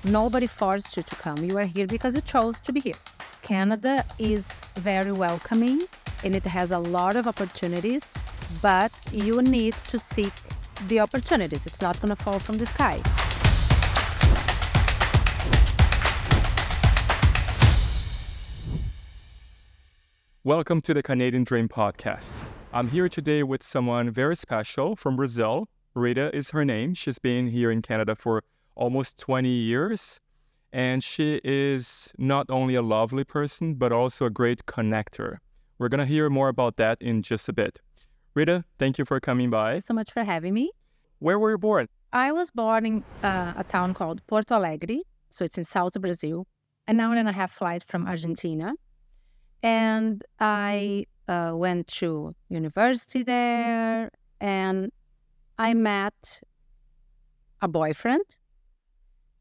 Nobody forced you to come. You are here because you chose to be here. Canada is very welcoming and it has a lot of opportunities, but you need to seek the opportunities. It's not going to fall from the sky. Welcome to the Canadian Dream Podcast. I'm here today with someone very special from Brazil. Rita is her name. She's been here in Canada for almost 20 years. And she is not only a lovely person, but also a great connector. We're going to hear more about that in just a bit. Rita, thank you for coming by. Thanks so much for having me. Where were you born? I was born in a town called Porto Alegre. So it's in South Brazil. An hour and a half flight from Argentina. And I went to university there, and I met a boyfriend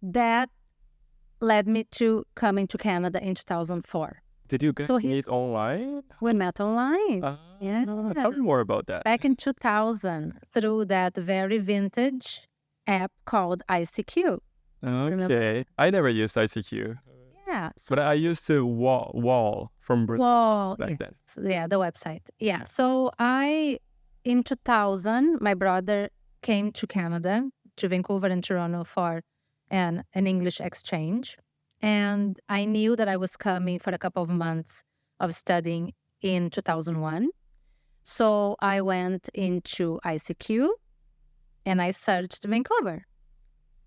that led me to coming to Canada in 2004. Did you guys meet online? We met online. Yeah. Tell me more about that. Back in 2000, through that very vintage app called ICQ. Okay. Remember? I never used ICQ. Yeah. But I used to wall from Brazil back then. Yeah, the website. Yeah. So in 2000, my brother came to Canada, to Vancouver and Toronto for an English exchange. And I knew that I was coming for a couple of months of studying in 2001. So I went into ICQ and I searched Vancouver.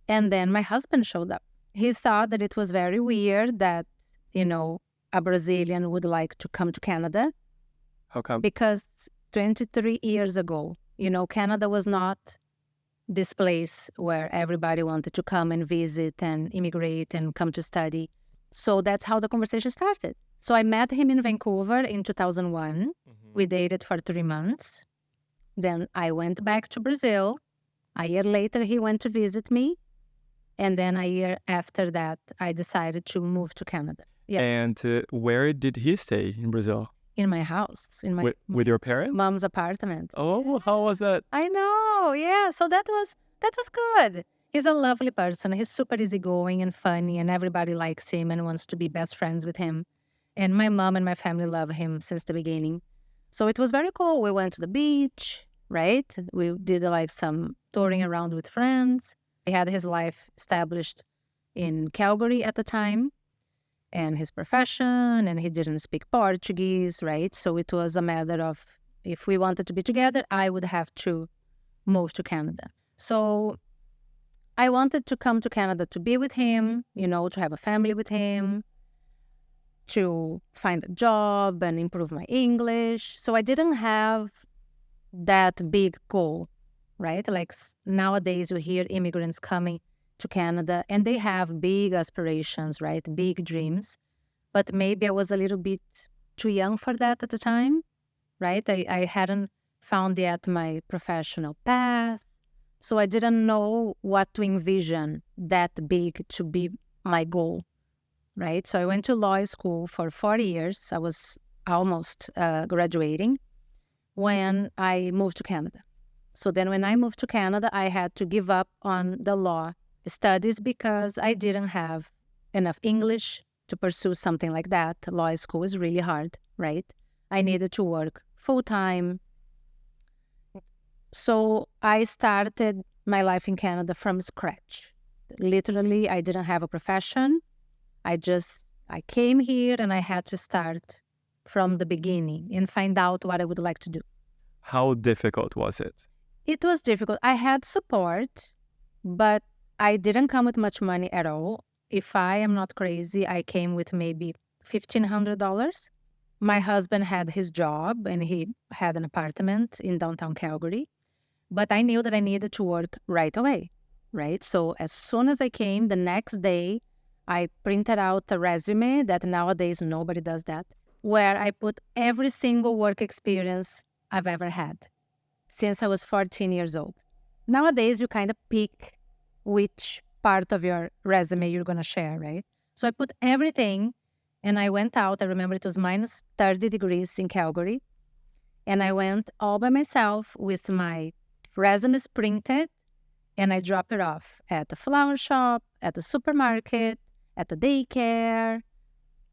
And then my husband showed up. He thought that it was very weird that, a Brazilian would like to come to Canada. How come? Because 23 years ago, Canada was not this place where everybody wanted to come and visit and immigrate and come to study. So that's how the conversation started. So I met him in Vancouver in 2001. Mm-hmm. We dated for 3 months. Then I went back to Brazil. A year later, he went to visit me. And then a year after that, I decided to move to Canada. Yeah. And where did he stay in Brazil? In my house. With your parents? Mom's apartment. Oh, how was that? I know, yeah. So that was good. He's a lovely person. He's super easygoing and funny, and everybody likes him and wants to be best friends with him. And my mom and my family love him since the beginning. So it was very cool. We went to the beach, right? We did some touring around with friends. He had his life established in Calgary at the time and his profession, and he didn't speak Portuguese, right? So it was a matter of, if we wanted to be together, I would have to move to Canada. So I wanted to come to Canada to be with him, to have a family with him, to find a job and improve my English. So I didn't have that big goal. Right? Like nowadays you hear immigrants coming to Canada and they have big aspirations, right? Big dreams. But maybe I was a little bit too young for that at the time, right? I hadn't found yet my professional path. So I didn't know what to envision that big to be my goal, right? So I went to law school for 4 years. I was almost graduating when I moved to Canada. So then when I moved to Canada, I had to give up on the law studies because I didn't have enough English to pursue something like that. Law school is really hard, right? I needed to work full-time. So I started my life in Canada from scratch. Literally, I didn't have a profession. I came here and I had to start from the beginning and find out what I would like to do. How difficult was it? It was difficult. I had support, but I didn't come with much money at all. If I am not crazy, I came with maybe $1,500. My husband had his job and he had an apartment in downtown Calgary, but I knew that I needed to work right away, right? So as soon as I came, the next day, I printed out a resume that nowadays nobody does that, where I put every single work experience I've ever had since I was 14 years old. Nowadays, you kind of pick which part of your resume you're going to share, right? So I put everything and I went out. I remember it was minus 30 degrees in Calgary. And I went all by myself with my resumes printed and I drop it off at the flower shop, at the supermarket, at the daycare,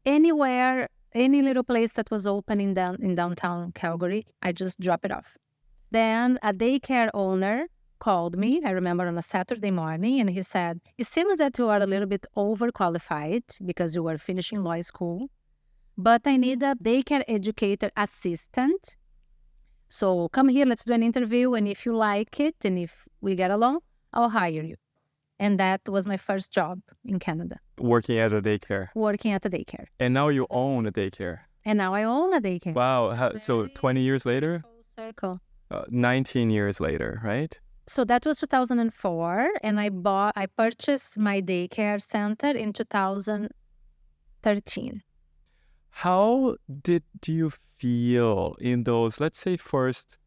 anywhere, any little place that was open in downtown Calgary. I just drop it off. Then a daycare owner called me, I remember on a Saturday morning, and he said, "It seems that you are a little bit overqualified because you were finishing law school, but I need a daycare educator assistant. So come here, let's do an interview, and if you like it and if we get along, I'll hire you." And that was my first job in Canada, Working at a daycare. working at the daycare. And now you own a daycare. And now I own a daycare. Wow. So 20 years later? Full circle. 19 years later, right? So that was 2004, and I purchased my daycare center in 2013. How did you feel in those, let's say, first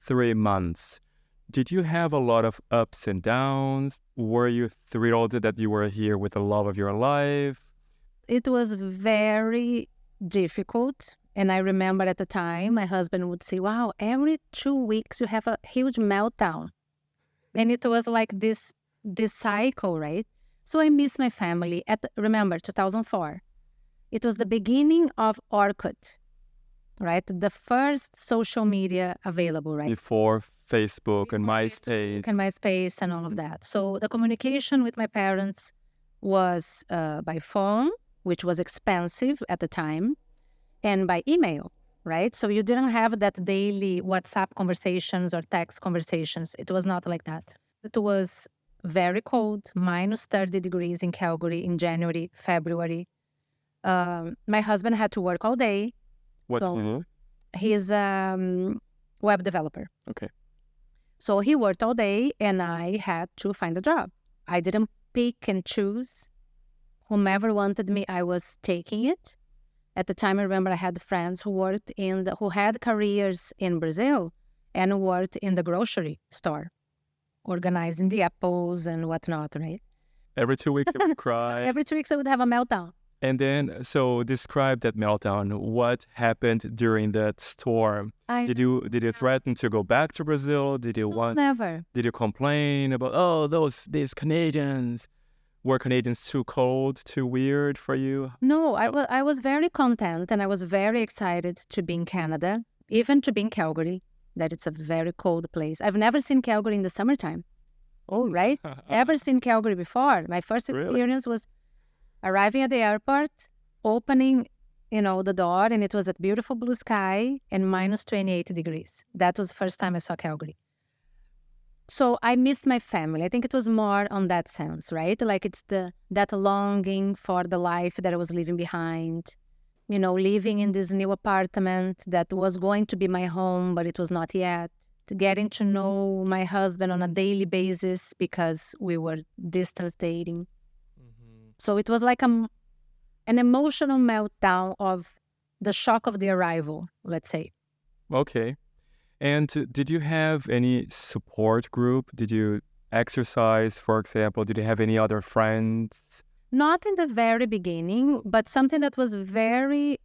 3 months? Did you have a lot of ups and downs? Were you thrilled that you were here with the love of your life? It was very difficult. And I remember at the time, my husband would say, "Wow, every 2 weeks you have a huge meltdown." And it was like this cycle, right? So I miss my family. Remember, 2004. It was the beginning of Orkut, right? The first social media available, right? Before Facebook and Facebook MySpace. and MySpace and all of that. So the communication with my parents was by phone, which was expensive at the time, and by email, right? So you didn't have that daily WhatsApp conversations or text conversations. It was not like that. It was very cold, minus 30 degrees in Calgary in January, February. My husband had to work all day. What? So he's a web developer. Okay. So he worked all day, and I had to find a job. I didn't pick and choose. Whomever wanted me, I was taking it. At the time, I remember I had friends who who had careers in Brazil and worked in the grocery store, organizing the apples and whatnot, right? Every 2 weeks you would cry. Every 2 weeks I would have a meltdown. And then, so describe that meltdown. What happened during that storm? Did you threaten to go back to Brazil? Did you Never. Did you complain about, these Canadians? Were Canadians too cold, too weird for you? No, I was very content, and I was very excited to be in Canada, even to be in Calgary, that it's a very cold place. I've never seen Calgary in the summertime. Oh, right? Ever seen Calgary before? My first experience was arriving at the airport, opening, the door, and it was a beautiful blue sky and minus 28 degrees. That was the first time I saw Calgary. So I missed my family. I think it was more on that sense, right? Like it's that longing for the life that I was leaving behind. Living in this new apartment that was going to be my home, but it was not yet. Getting to know my husband on a daily basis because we were distance dating. So it was like an emotional meltdown of the shock of the arrival, let's say. Okay. And did you have any support group? Did you exercise, for example? Did you have any other friends? Not in the very beginning, but something that was very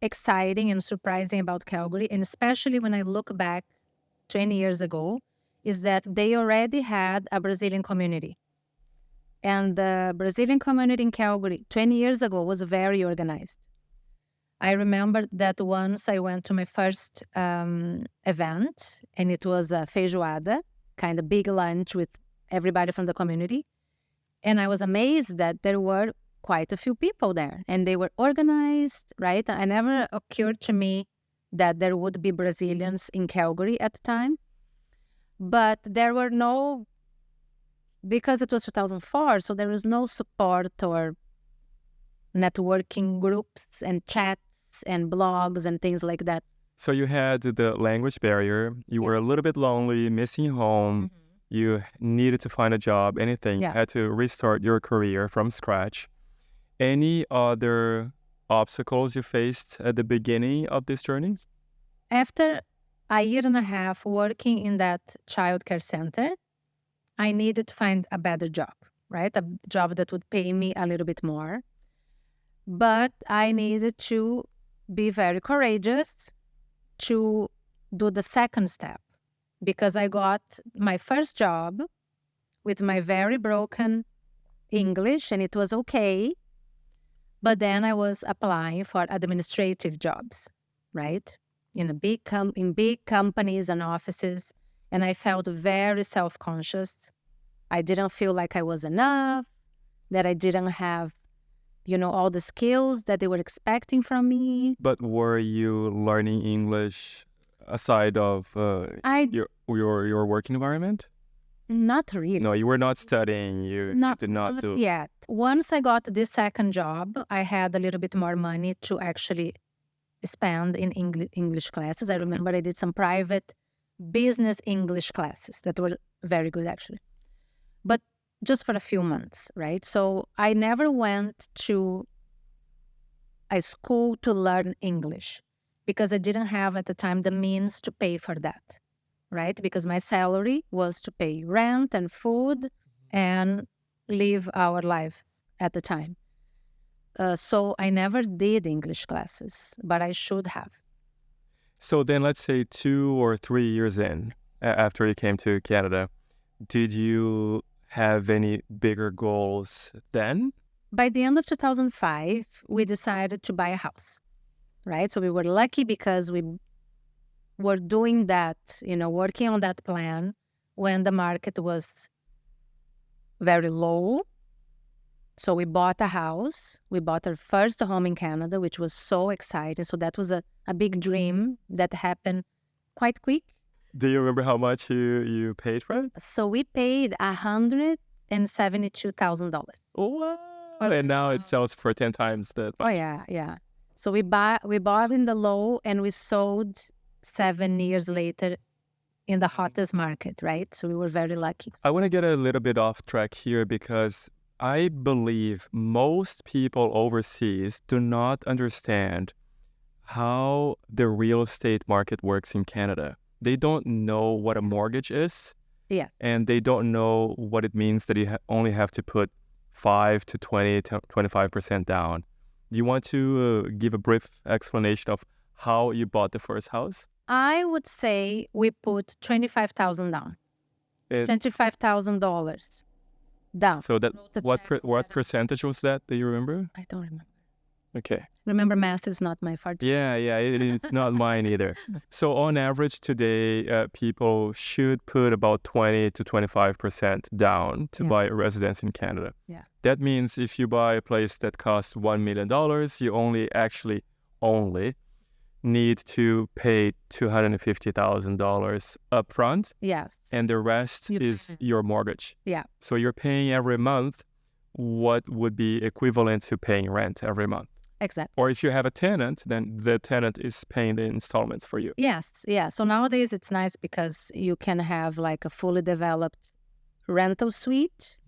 exciting and surprising about Calgary, and especially when I look back 20 years ago, is that they already had a Brazilian community. And the Brazilian community in Calgary 20 years ago was very organized. I remember that once I went to my first event, and it was a feijoada, kind of big lunch with everybody from the community. And I was amazed that there were quite a few people there, and they were organized, right? It never occurred to me that there would be Brazilians in Calgary at the time. But there were no, because it was 2004, so there was no support or networking groups and chats and blogs and things like that. So you had the language barrier. You were a little bit lonely, missing home. You needed to find a job, anything. You had to restart your career from scratch. Any other obstacles you faced at the beginning of this journey? After a year and a half working in that childcare center, I needed to find a better job, right? A job that would pay me a little bit more. But I needed to be very courageous to do the second step, because I got my first job with my very broken English, and it was okay. But then I was applying for administrative jobs, right? In big companies and offices, and I felt very self-conscious. I didn't feel like I was enough, that I didn't have, all the skills that they were expecting from me. But were you learning English aside of I your working environment? Not really. No, you were not studying. You did not do. Yet. Once I got this second job, I had a little bit more money to actually spend in English classes. I remember I did some private business English classes that were very good, actually. But just for a few months, right? So I never went to a school to learn English because I didn't have at the time the means to pay for that, right? Because my salary was to pay rent and food and live our lives at the time. So I never did English classes, but I should have. So then let's say 2 or 3 years in, after you came to Canada, did you have any bigger goals then? By the end of 2005, we decided to buy a house, right? So we were lucky because we were doing that, working on that plan when the market was very low. So we bought a house. We bought our first home in Canada, which was so exciting. So that was a big dream that happened quite quick. Do you remember how much you paid for it? So we paid $172,000. Oh, wow. And now it sells for 10 times that much. Oh, yeah. So we bought in the low and we sold 7 years later in the hottest market, right? So we were very lucky. I want to get a little bit off track here because I believe most people overseas do not understand how the real estate market works in Canada. They don't know what a mortgage is. Yes. And they don't know what it means that you only have to put 5 to 20 to 25% down. Do you want to give a brief explanation of how you bought the first house? I would say we put $25,000 down. $25,000 down. So that what percentage was that? Do you remember? I don't remember. Okay. Remember, math is not my forte. Yeah, it's not mine either. So on average today, people should put about 20 to 25% down to buy a residence in Canada. Yeah. That means if you buy a place that costs $1 million, you only need to pay $250,000 upfront. Yes. And the rest is your mortgage. Yeah. So you're paying every month what would be equivalent to paying rent every month. Exactly. Or if you have a tenant, then the tenant is paying the installments for you. Yes. Yeah. So nowadays it's nice because you can have like a fully developed rental suite,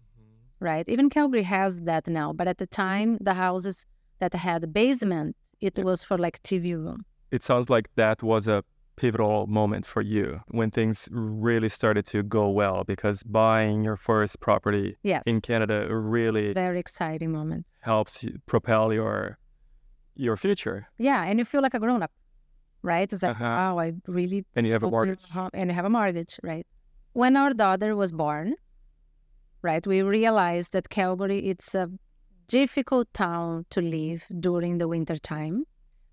right? Even Calgary has that now. But at the time, the houses that had a basement, it was for like TV room. It sounds like that was a pivotal moment for you when things really started to go well, because buying your first property in Canada really very exciting moment. Helps you propel your future. Yeah, and you feel like a grown-up, right? It's like, wow, I really... And you have a mortgage. And you have a mortgage, right? When our daughter was born, right, we realized that Calgary, it's a difficult town to live during the winter time.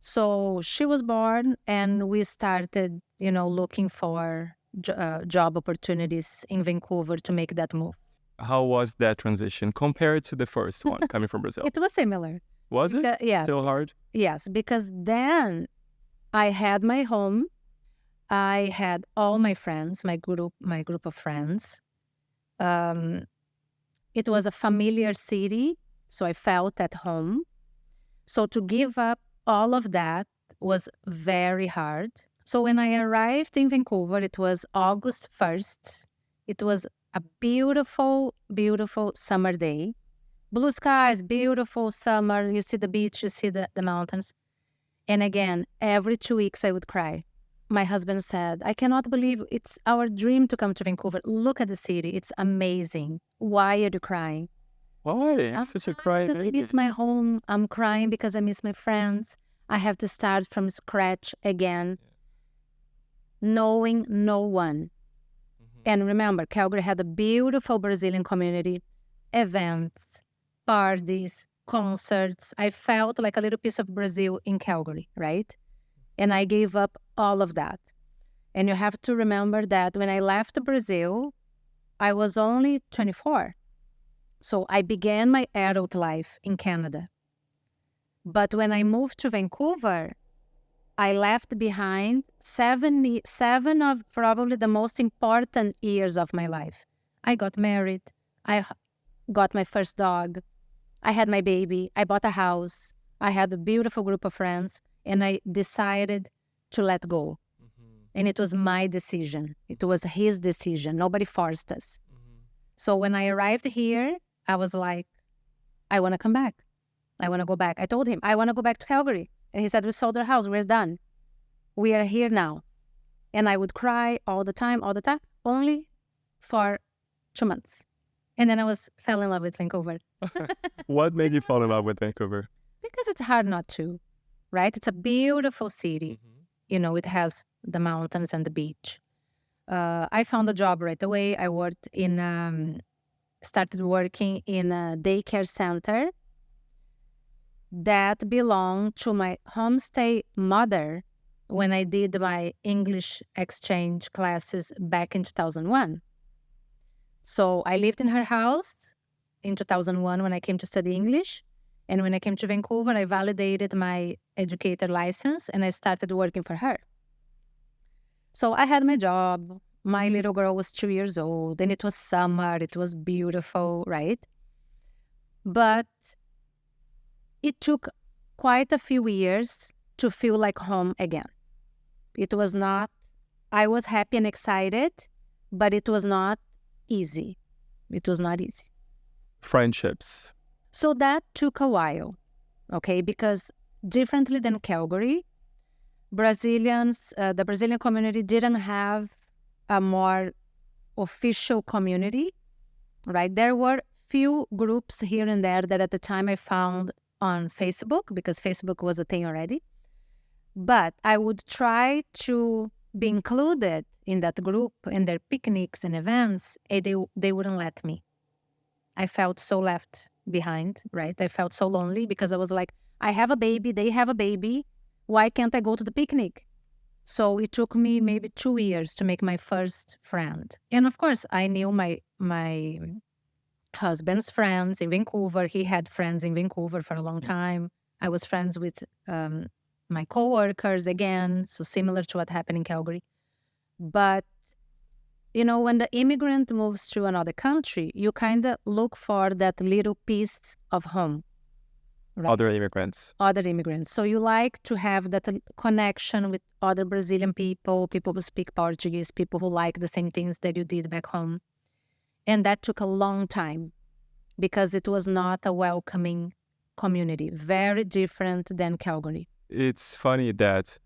So she was born and we started, looking for job opportunities in Vancouver to make that move. How was that transition compared to the first one coming from Brazil? It was similar. Was it? Yeah. Still hard? Yes, because then I had my home. I had all my friends, my group of friends. It was a familiar city, so I felt at home. So to give up all of that was very hard. So when I arrived in Vancouver, it was August 1st. It was a beautiful, beautiful summer day. Blue skies, beautiful summer. You see the beach, you see the mountains. And again, every 2 weeks I would cry. My husband said, I cannot believe it's our dream to come to Vancouver. Look at the city. It's amazing. Why are you crying? Why? I'm such a crying baby. Because I miss my home. I'm crying because I miss my friends. I have to start from scratch again, knowing no one. And remember, Calgary had a beautiful Brazilian community, events, parties, concerts. I felt like a little piece of Brazil in Calgary, right? And I gave up all of that. And you have to remember that when I left Brazil, I was only 24. So I began my adult life in Canada. But when I moved to Vancouver, I left behind seven of probably the most important years of my life. I got married. I got my first dog. I had my baby. I bought a house. I had a beautiful group of friends. And I decided to let go. And it was my decision. It was his decision. Nobody forced us. So when I arrived here, I was like, I want to come back. I want to go back. I told him, I want to go back to Calgary. And he said, we sold our house. We're done. We are here now. And I would cry all the time, only for 2 months. And then I fell in love with Vancouver. What made you fall in love with Vancouver? Because it's hard not to, right? It's a beautiful city. You know, it has the mountains and the beach. I found a job right away. I started working in a daycare center that belonged to my homestay mother when I did my English exchange classes back in 2001. So I lived in her house in 2001 when I came to study English. And when I came to Vancouver, I validated my educator license and I started working for her. So I had my job. My little girl was 2 years old and it was summer. It was beautiful, right? But it took quite a few years to feel like home again. It was not, I was happy and excited, but it was not easy. It was not easy. Friendships. So that took a while, okay? Because differently than Calgary, Brazilians, the Brazilian community didn't have a more official community, right? There were few groups here and there that at the time I found on Facebook, because Facebook was a thing already. But I would try to be included in that group, in their picnics and events, and they wouldn't let me. I felt so left behind, right? I felt so lonely because I was like, I have a baby, they have a baby. Why can't I go to the picnic? So it took me maybe 2 years to make my first friend. And of course, I knew my husband's friends in Vancouver. He had friends in Vancouver for a long time. I was friends with my coworkers again, so similar to what happened in Calgary. But, you know, when the immigrant moves to another country, you kind of look for that little piece of home. Right? Other immigrants. So you like to have that connection with other Brazilian people who speak Portuguese, people who like the same things that you did back home. And that took a long time because it was not a welcoming community, very different than Calgary. It's funny that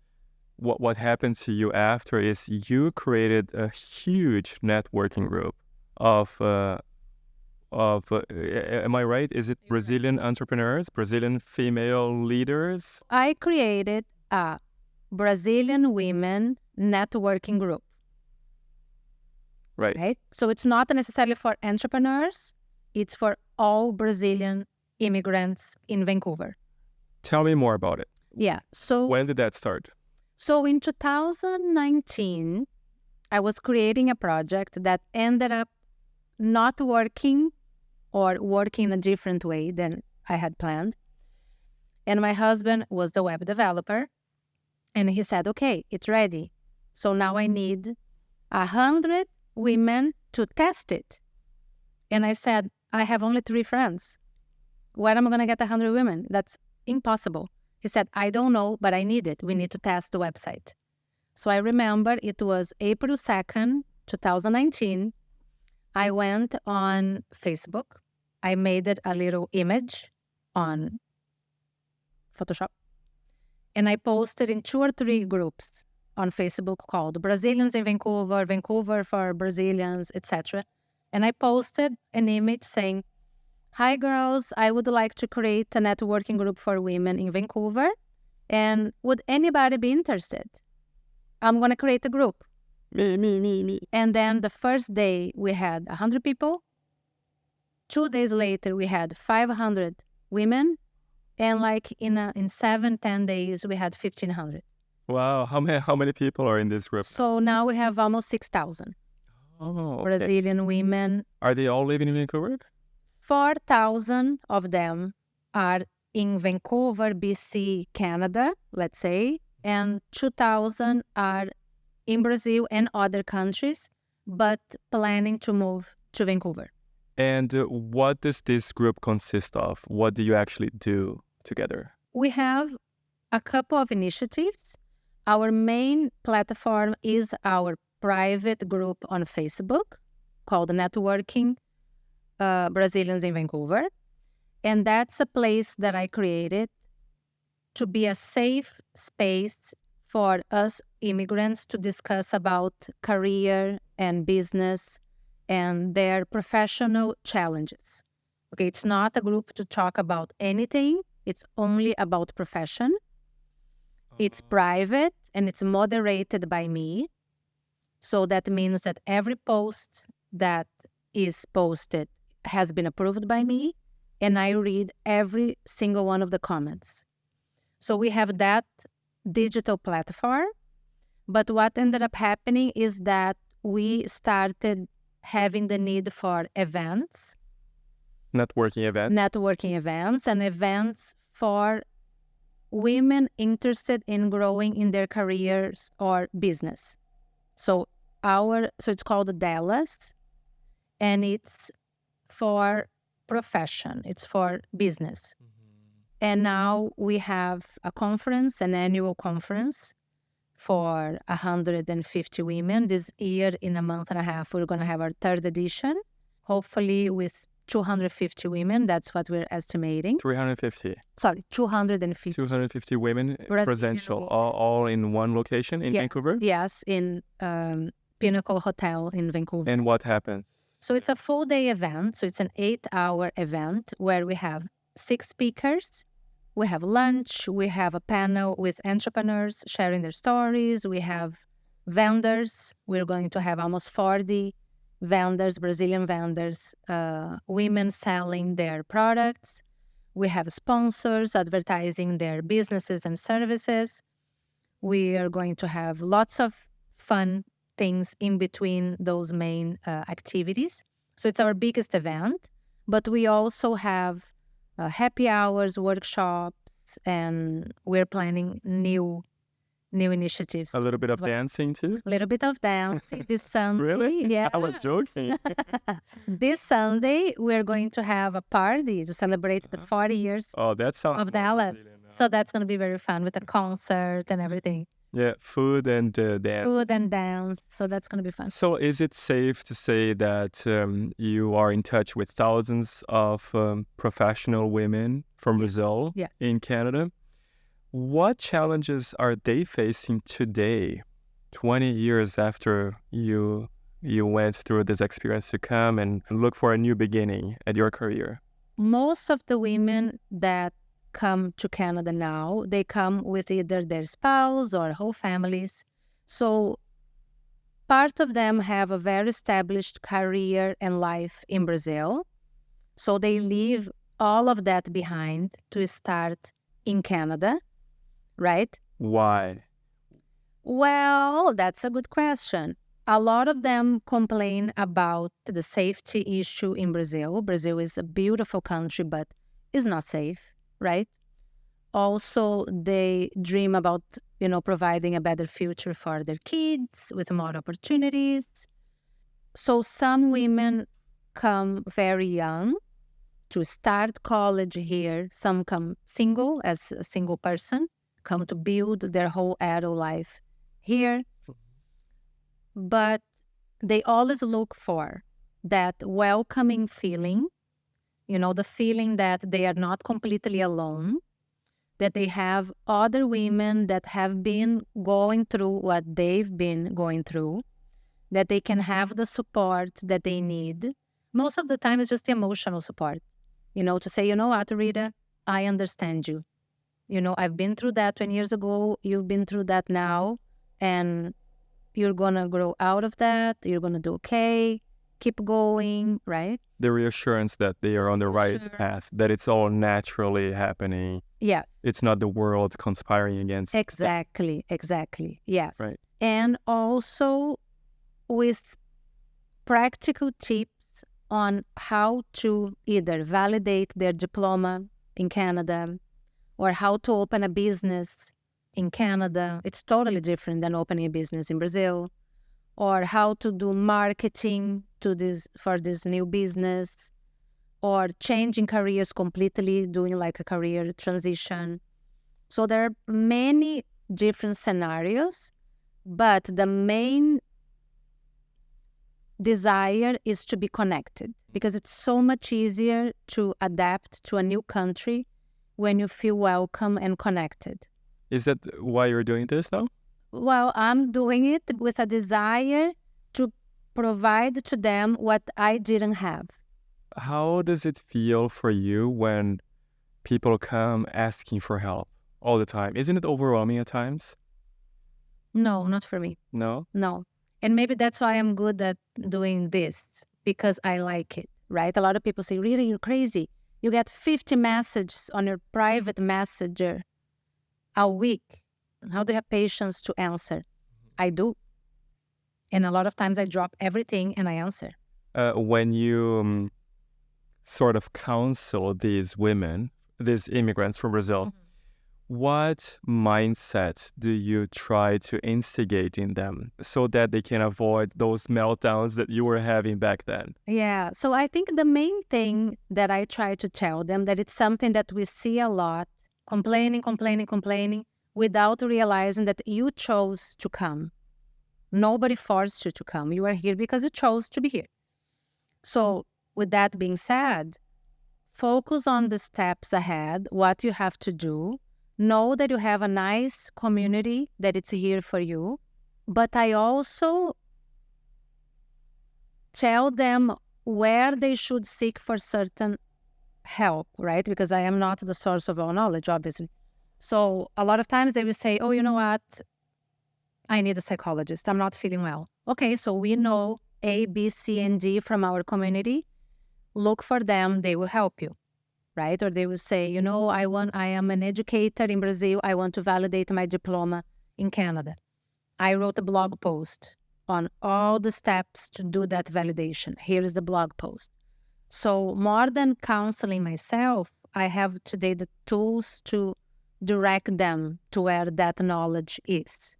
what happened to you after is you created a huge networking group of am I right? Is it Brazilian entrepreneurs, Brazilian female leaders? I created a Brazilian women networking group. Right. So it's not necessarily for entrepreneurs. It's for all Brazilian immigrants in Vancouver. Tell me more about it. Yeah. So when did that start? So in 2019, I was creating a project that ended up not working or working in a different way than I had planned. And my husband was the web developer. And he said, okay, it's ready. So now I need 100 women to test it. And I said, I have only 3 friends. Where am I going to get 100 women? That's impossible. He said, I don't know, but I need it. We need to test the website. So I remember it was April 2nd, 2019. I went on Facebook. I made it a little image on Photoshop. And I posted in 2 or 3 groups on Facebook called Brazilians in Vancouver, Vancouver for Brazilians, etc. And I posted an image saying, hi girls, I would like to create a networking group for women in Vancouver. And would anybody be interested? I'm going to create a group. Me. And then the first day we had 100 people. 2 days later, we had 500 women. And like in 7, 10 days, we had 1,500. Wow. How many people are in this group? So now we have almost 6,000 Oh, okay. Brazilian women. Are they all living in Vancouver? 4,000 of them are in Vancouver, BC, Canada, let's say, and 2,000 are in Brazil and other countries, but planning to move to Vancouver. And what does this group consist of? What do you actually do together? We have a couple of initiatives. Our main platform is our private group on Facebook called Networking Brazilians in Vancouver. And that's a place that I created to be a safe space for us immigrants to discuss about career and business and their professional challenges. Okay, it's not a group to talk about anything. It's only about profession. It's private and it's moderated by me. So that means that every post that is posted has been approved by me, and I read every single one of the comments. So we have that digital platform, but what ended up happening is that we started having the need for events. Networking events And events for women interested in growing in their careers or business. So it's called the Delaz, and it's for profession. It's for business. And now we have a conference, an annual conference for 150 women. This year, in a month and a half, we're going to have our third edition, hopefully with 250 women. That's what we're estimating. 350. Sorry, 250. 250 women Brazilian presential, women. all in one location in Vancouver? Yes, in Pinnacle Hotel in Vancouver. And what happens? So it's a full day event. So it's an 8-hour event where we have 6 speakers. We have lunch. We have a panel with entrepreneurs sharing their stories. We have vendors. We're going to have almost 40 vendors, Brazilian vendors, women selling their products. We have sponsors advertising their businesses and services. We are going to have lots of fun things in between those main activities. So it's our biggest event, but we also have happy hours, workshops, and we're planning new initiatives. A little bit of dancing too? A little bit of dancing this Sunday. Really? Yeah. I was joking. This Sunday, we're going to have a party to celebrate the 40 years That sounds of Dallas. So that's going to be very fun with a concert and everything. Yeah, food and dance. Food and dance. So that's going to be fun. So is it safe to say that you are in touch with thousands of professional women from Brazil in Canada? What challenges are they facing today, 20 years after you went through this experience to come and look for a new beginning at your career? Most of the women that come to Canada now, they come with either their spouse or whole families. So part of them have a very established career and life in Brazil. So they leave all of that behind to start in Canada, right? Why? Well, that's a good question. A lot of them complain about the safety issue in Brazil. Brazil is a beautiful country, but it's not safe, right? Also, they dream about, providing a better future for their kids with more opportunities. So some women come very young to start college here. Some come single, as a single person, come to build their whole adult life here. But they always look for that welcoming feeling, the feeling that they are not completely alone, that they have other women that have been going through what they've been going through, that they can have the support that they need. Most of the time, it's just the emotional support, to say, what, Rita, I understand you. I've been through that 20 years ago. You've been through that now. And you're going to grow out of that. You're going to do okay. Keep going, right? The reassurance that they are on the right path, that it's all naturally happening. Yes. It's not the world conspiring against. Exactly. Yes. Right. And also with practical tips on how to either validate their diploma in Canada or how to open a business in Canada. It's totally different than opening a business in Brazil. Or how to do marketing for this new business, or changing careers completely, doing like a career transition. So there are many different scenarios, but the main desire is to be connected, because it's so much easier to adapt to a new country when you feel welcome and connected. Is that why you're doing this, though? Well, I'm doing it with a desire to provide to them what I didn't have. How does it feel for you when people come asking for help all the time? Isn't it overwhelming at times? No, not for me. No? No. And maybe that's why I'm good at doing this, because I like it, right? A lot of people say, Rita, you're crazy. You get 50 messages on your private messenger a week. How do you have patience to answer? I do. And a lot of times I drop everything and I answer. When you sort of counsel these women, these immigrants from Brazil, what mindset do you try to instigate in them so that they can avoid those meltdowns that you were having back then? Yeah. So I think the main thing that I try to tell them, that it's something that we see a lot, complaining, without realizing that you chose to come. Nobody forced you to come. You are here because you chose to be here. So with that being said, focus on the steps ahead, what you have to do. Know that you have a nice community, that it's here for you. But I also tell them where they should seek for certain help, right? Because I am not the source of all knowledge, obviously. So a lot of times they will say, oh, you know what? I need a psychologist. I'm not feeling well. Okay, so we know A, B, C, and D from our community. Look for them. They will help you, right? Or they will say, you know, I am an educator in Brazil. I want to validate my diploma in Canada. I wrote a blog post on all the steps to do that validation. Here is the blog post. So more than counseling myself, I have today the tools to direct them to where that knowledge is.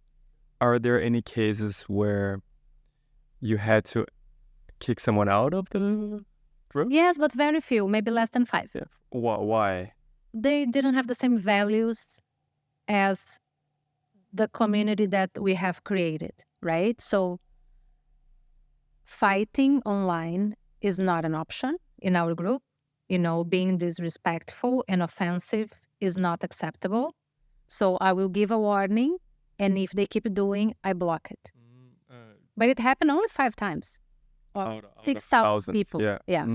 Are there any cases where you had to kick someone out of the group? Yes, but very few, maybe less than 5. Yeah. Why? They didn't have the same values as the community that we have created, right? So fighting online is not an option in our group. You know, being disrespectful and offensive is not acceptable. So I will give a warning, and if they keep doing, I block it. But it happened only 5 times. Or 6,000 people. Yeah.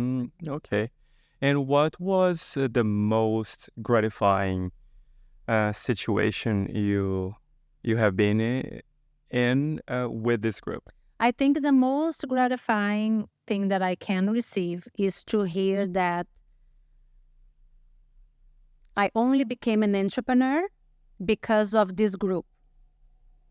Okay. And what was the most gratifying situation you have been in with this group? I think the most gratifying thing that I can receive is to hear that I only became an entrepreneur because of this group.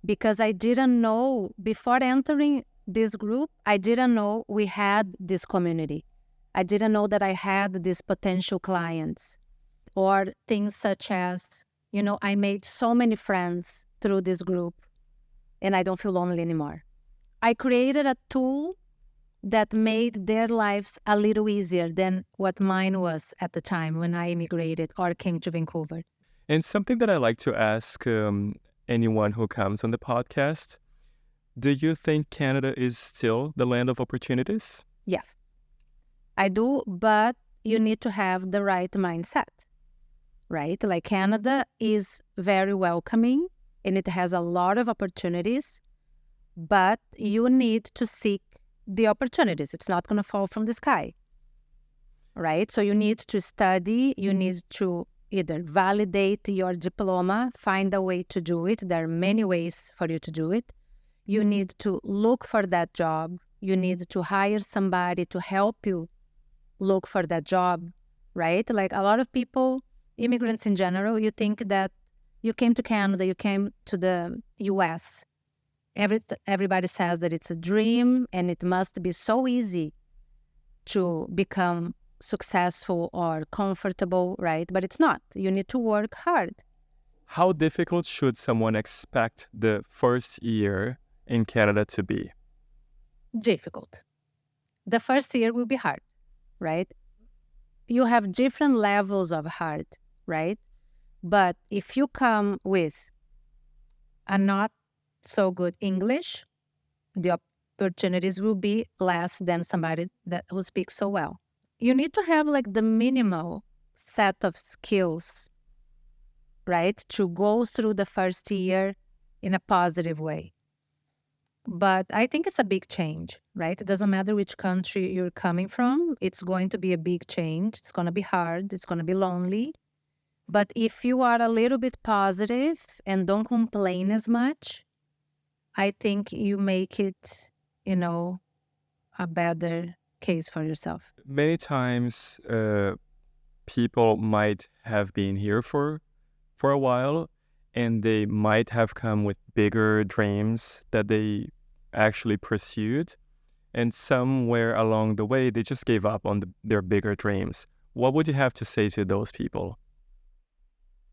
Because I didn't know, before entering this group, I didn't know we had this community. I didn't know that I had these potential clients. Or things such as, you know, I made so many friends through this group and I don't feel lonely anymore. I created a tool that made their lives a little easier than what mine was at the time when I immigrated or came to Vancouver. And something that I like to ask anyone who comes on the podcast, do you think Canada is still the land of opportunities? Yes, I do, but you need to have the right mindset, right? Like Canada is very welcoming and it has a lot of opportunities, but you need to seek the opportunities. It's not going to fall from the sky, right? So you need to study, you need to either validate your diploma, find a way to do it. There are many ways for you to do it. you need to look for that job. You need to hire somebody to help you look for that job, right? Like a lot of people, immigrants in general, you think that you came to Canada, you came to the US. Everybody says that it's a dream and it must be so easy to become successful or comfortable, right? But it's not. You need to work hard. How difficult should someone expect the first year in Canada to be? Difficult. The first year will be hard, right? You have different levels of hard, right? But if you come with a not so good English, the opportunities will be less than somebody who speaks so well. You need to have like the minimal set of skills, right, to go through the first year in a positive way. But I think it's a big change, right? It doesn't matter which country you're coming from. It's going to be a big change. It's going to be hard. It's going to be lonely. But if you are a little bit positive and don't complain as much, I think you make it, a better case for yourself. Many times, people might have been here for a while, and they might have come with bigger dreams that they actually pursued. And somewhere along the way, they just gave up on their bigger dreams. What would you have to say to those people?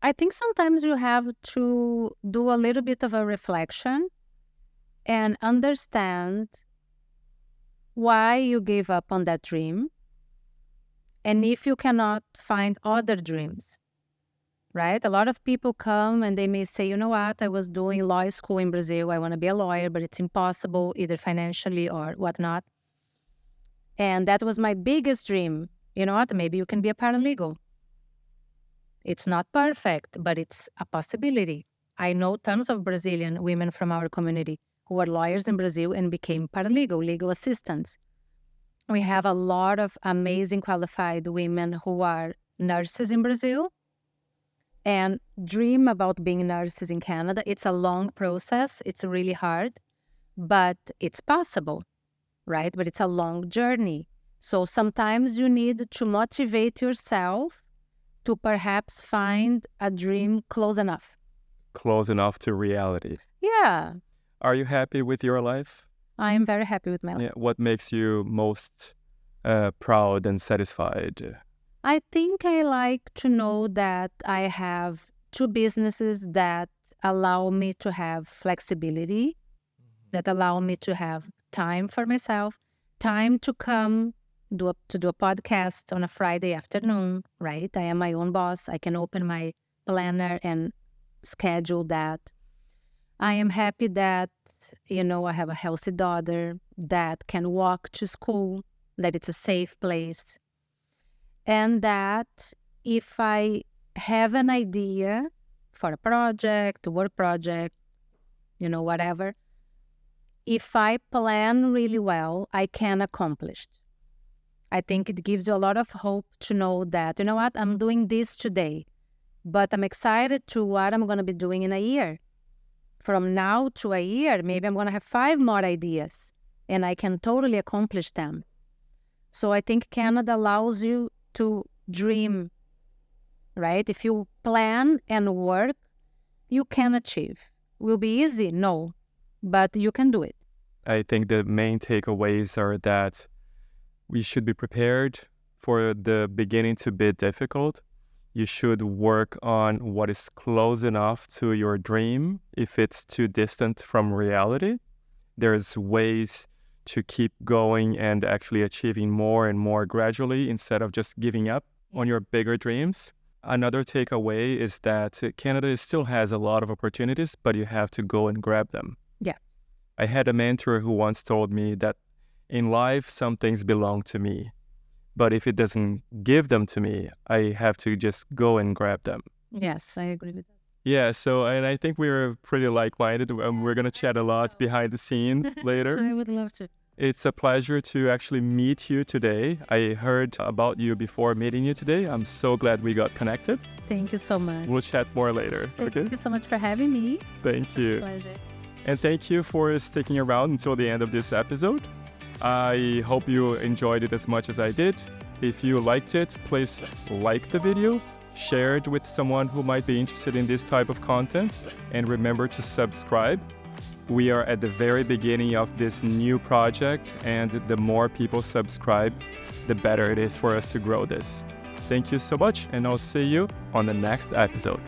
I think sometimes you have to do a little bit of a reflection and understand why you gave up on that dream. And if you cannot find other dreams, right? A lot of people come and they may say, you know what, I was doing law school in Brazil. I want to be a lawyer, but it's impossible either financially or whatnot. And that was my biggest dream. You know what? Maybe you can be a paralegal. It's not perfect, but it's a possibility. I know tons of Brazilian women from our community who were lawyers in Brazil and became paralegal, legal assistants. We have a lot of amazing qualified women who are nurses in Brazil and dream about being nurses in Canada. It's a long process. It's really hard, but it's possible, right? But it's a long journey. So sometimes you need to motivate yourself to perhaps find a dream close enough. Close enough to reality. Yeah. Are you happy with your life? I am very happy with my life. Yeah. What makes you most proud and satisfied? I think I like to know that I have two businesses that allow me to have flexibility, that allow me to have time for myself, time to come to do a podcast on a Friday afternoon, right? I am my own boss. I can open my planner and schedule that. I am happy that, I have a healthy daughter that can walk to school, that it's a safe place. And that if I have an idea for a project, a work project, whatever, if I plan really well, I can accomplish it. I think it gives you a lot of hope to know that, you know what, I'm doing this today, but I'm excited to what I'm going to be doing in a year. From now to a year, maybe I'm going to have 5 more ideas and I can totally accomplish them. So I think Canada allows you to dream, right? If you plan and work, you can achieve. Will be easy? No, but you can do it. I think the main takeaways are that we should be prepared for the beginning to be difficult. You should work on what is close enough to your dream. If it's too distant from reality, there's ways to keep going and actually achieving more and more gradually instead of just giving up on your bigger dreams. Another takeaway is that Canada still has a lot of opportunities, but you have to go and grab them. Yes. I had a mentor who once told me that in life, some things belong to me. But if it doesn't give them to me, I have to just go and grab them. Yes, I agree with that. Yeah, and I think we're pretty like-minded. We're going to chat a lot behind the scenes later. I would love to. It's a pleasure to actually meet you today. I heard about you before meeting you today. I'm so glad we got connected. Thank you so much. We'll chat more later. Thank you so much for having me. Thank you. Pleasure. And thank you for sticking around until the end of this episode. I hope you enjoyed it as much as I did. If you liked it, please like the video, share it with someone who might be interested in this type of content, and remember to subscribe. We are at the very beginning of this new project, and the more people subscribe, the better it is for us to grow this. Thank you so much, and I'll see you on the next episode.